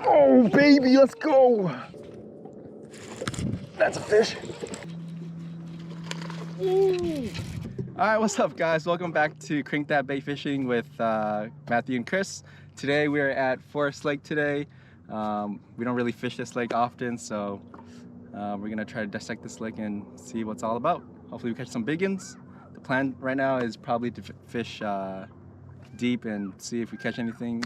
Oh, baby, let's go. That's a fish. Ooh. All right, what's up, guys? Welcome back to Crank Dat Bait Fishing with Matthew and Chris. Today we're at Forest Lake today. We don't really fish this lake often, so we're gonna try to dissect this lake and see what's all about. Hopefully we catch some biggins. The plan right now is probably to fish deep and see if we catch anything.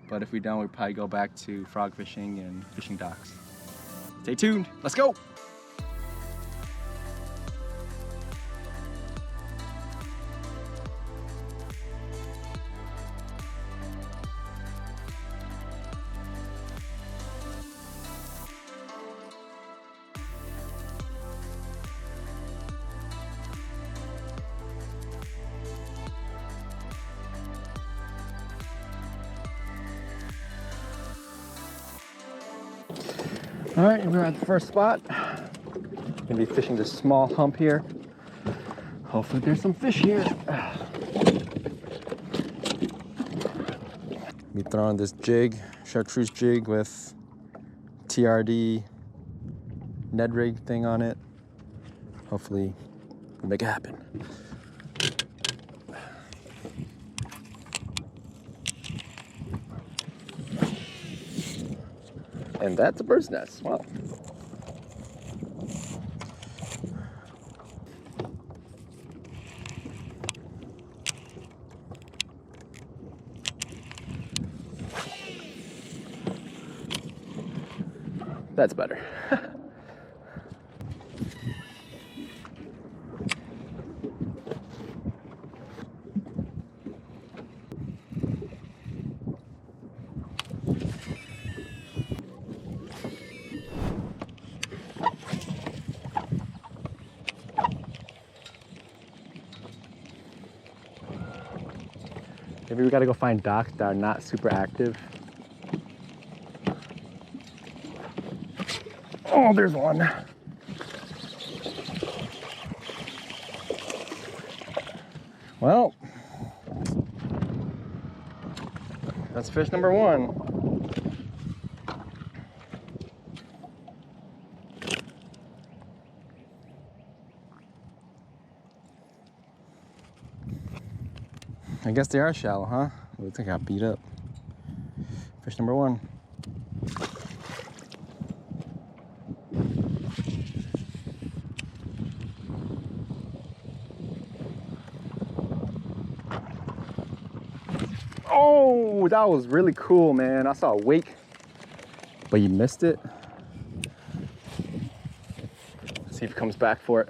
But if we don't, we'll probably go back to frog fishing and fishing docks. Stay tuned, let's go! All right, we're at the first spot. Gonna be fishing this small hump here. Hopefully there's some fish here. Be throwing this jig, chartreuse jig with TRD Ned rig thing on it. Hopefully we'll make it happen. And that's a bird's nest. Wow. That's better. Maybe we gotta go find docks that are not super active. Oh, there's one. Well, that's fish number one. I guess they are shallow, huh? Looks like I got beat up. Fish number one. Oh, that was really cool, man. I saw a wake, but you missed it. Let's see if he comes back for it.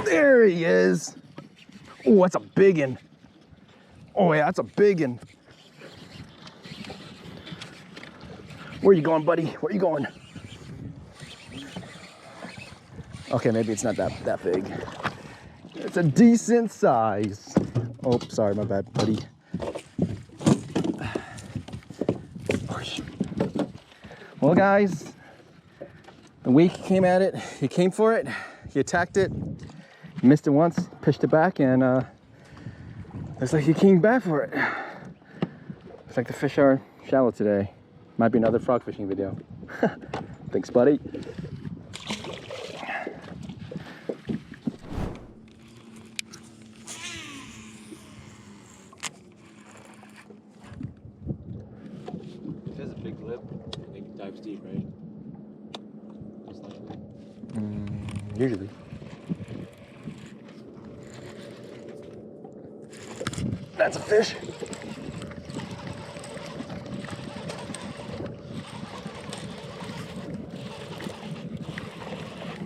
There he is. Oh, that's a biggin. Oh yeah, that's a biggin. Where you going, buddy? Where you going? Okay, maybe it's not that big. It's a decent size. Oh, sorry, my bad, buddy. Well, guys, the wake came at it. He came for it. He attacked it. Missed it once, pitched it back, and looks like he came back for it. Looks like the fish are shallow today. Might be another frog fishing video. Thanks, buddy. It has a big lip. I think it dives deep, right? Usually. That's a fish.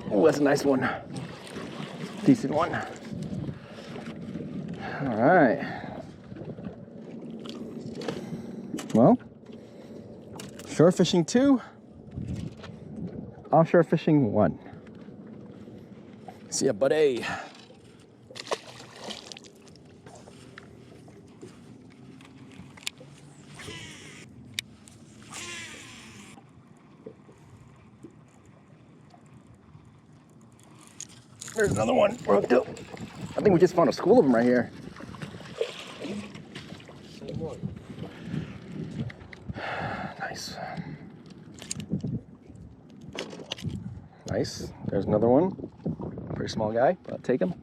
Oh, that's a nice one. Decent one. All right. Well, shore fishing 2, offshore fishing 1. See ya, buddy. There's another one. We're hooked up. I think we just found a school of them right here. Nice. There's another one. Pretty small guy, but I'll take him.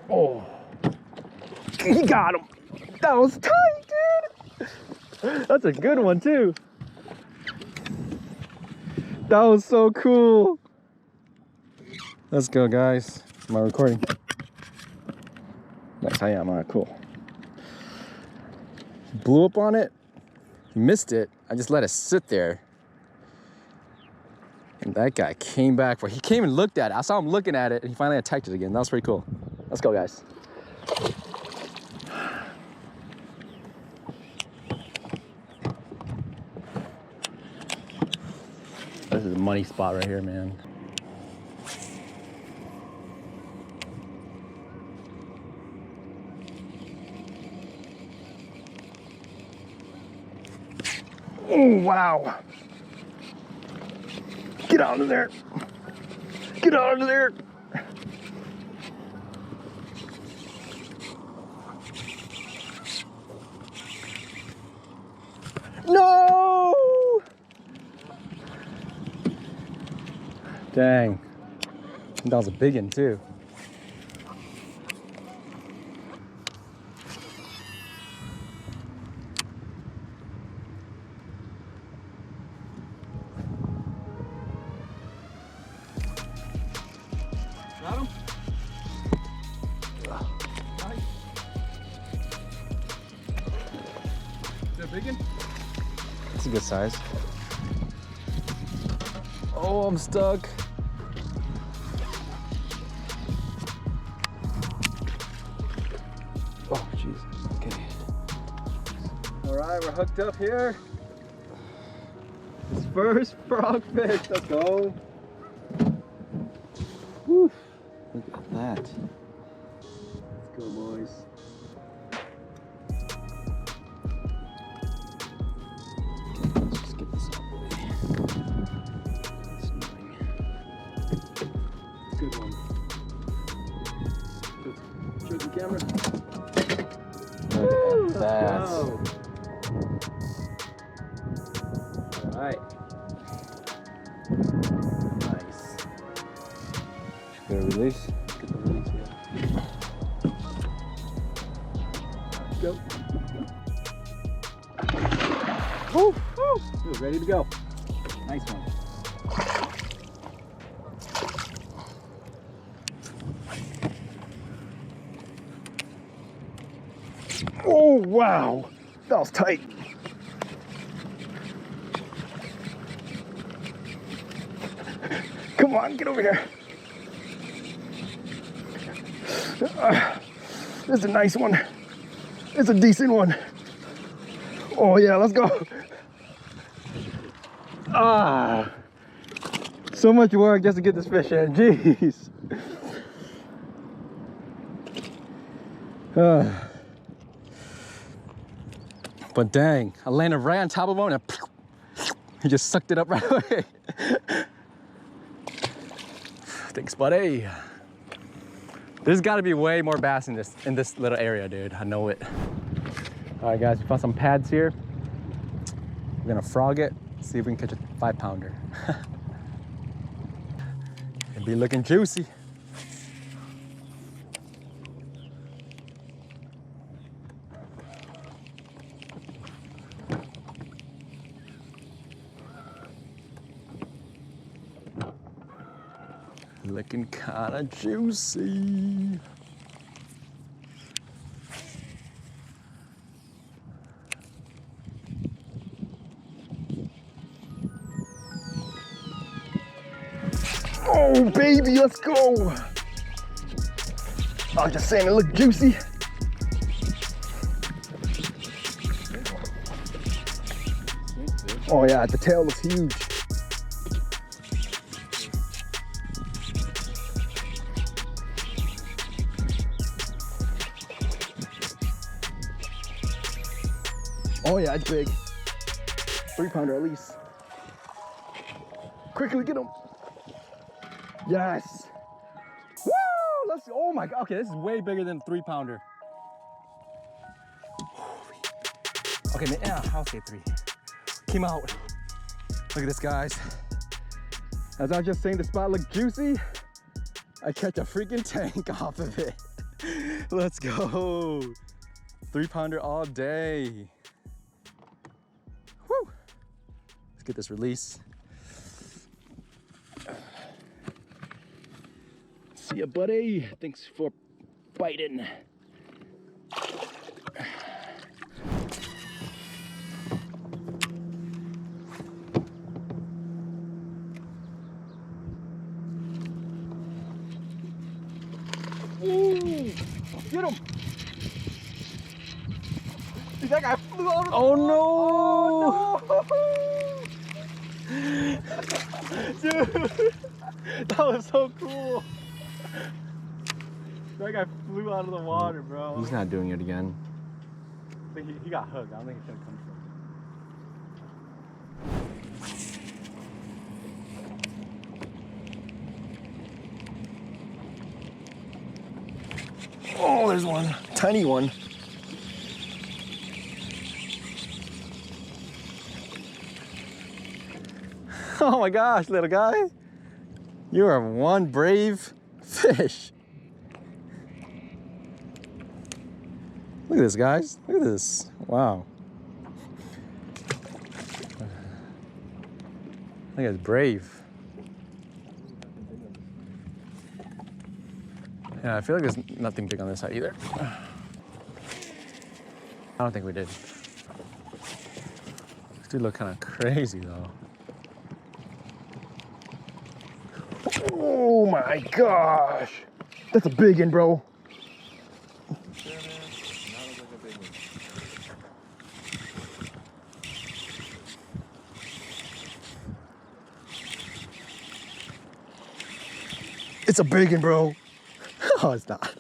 Oh, he got him. That was tight, dude. That's a good one too. That was so cool. Let's go, guys. Am I recording? Nice, I am. All right, cool. Blew up on it. Missed it. I just let it sit there. And that guy came back for it. He came and looked at it. I saw him looking at it, and he finally attacked it again. That was pretty cool. Let's go, guys. This is a money spot right here, man. Oh, wow. Get out of there. Get out of there. No! Dang. That was a big one too. Got him? Nice. Is that a big one? It's a good size. Oh, I'm stuck. Oh, jeez. Okay. All right, we're hooked up here. His first frogfish. Let's go. Woo. Look at that. Let's go, boys. Let's just get this out of the way. That's annoying. Good one. Show the camera. Look at that. All right. Nice. Get a release. Get the release here. Go. Woo! Woo! He was ready to go. Nice one. Oh, wow. That was tight. Come on, get over here. This is a nice one. It's a decent one. Oh yeah, let's go. Ah, so much work just to get this fish in. Jeez. But dang, I landed right on top of him and he just sucked it up right away. Thanks, buddy. There's got to be way more bass in this little area, dude. I know it. All right, guys, we found some pads here. We're gonna frog it, see if we can catch a 5-pounder. It'd be looking juicy. Looking kind of juicy. Oh, baby, let's go. I was just saying it looked juicy. Oh yeah, the tail looks huge. Oh yeah, it's big. 3-pounder at least. Quickly get him. Yes. Woo! Let's, oh my God. Okay, this is way bigger than 3-pounder. Okay, man, yeah, I'll say 3. Came out. Look at this, guys. As I was just saying, the spot looked juicy. I catch a freaking tank off of it. Let's go. 3-pounder all day. Woo. Let's get this release. See ya, buddy. Thanks for biting. Ooh, get him! Dude, that guy flew over the wall. Oh no! Dude, that was so cool. That guy flew out of the water, bro. He's not doing it again. I think he got hooked. I don't think he's gonna come from. Oh, there's one. Tiny one. Oh my gosh, little guy. You are one brave fish. Look at this, guys. Look at this. Wow. I think it's brave. Yeah, I feel like there's nothing big on this side either. I don't think we did. This dude look kind of crazy though. Oh my gosh. That's a big one, bro. It's a big one, bro. Oh, it's not.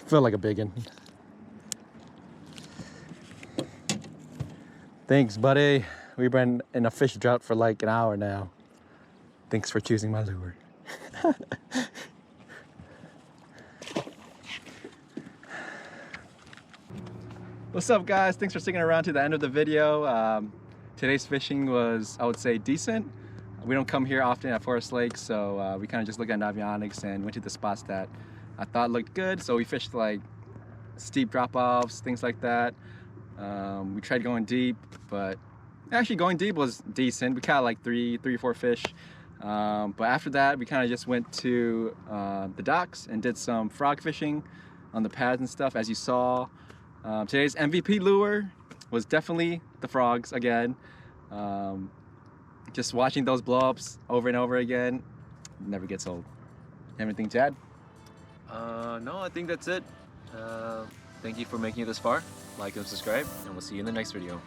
Felt like a big one. Thanks, buddy. We've been in a fish drought for like an hour now. Thanks for choosing my lure. What's up, guys? Thanks for sticking around to the end of the video. Today's fishing was, I would say, decent. We don't come here often at Forest Lake, so we kind of just looked at Navionics and went to the spots that I thought looked good. So we fished like steep drop-offs, things like that. We tried going deep, but actually going deep was decent. We caught like three or four fish. But after that, we kind of just went to the docks and did some frog fishing on the pads and stuff, as you saw. Today's MVP lure was definitely the frogs again. Just watching those blow-ups over and over again never gets old. Anything to add? No, I think that's it. Thank you for making it this far. Like and subscribe, and we'll see you in the next video.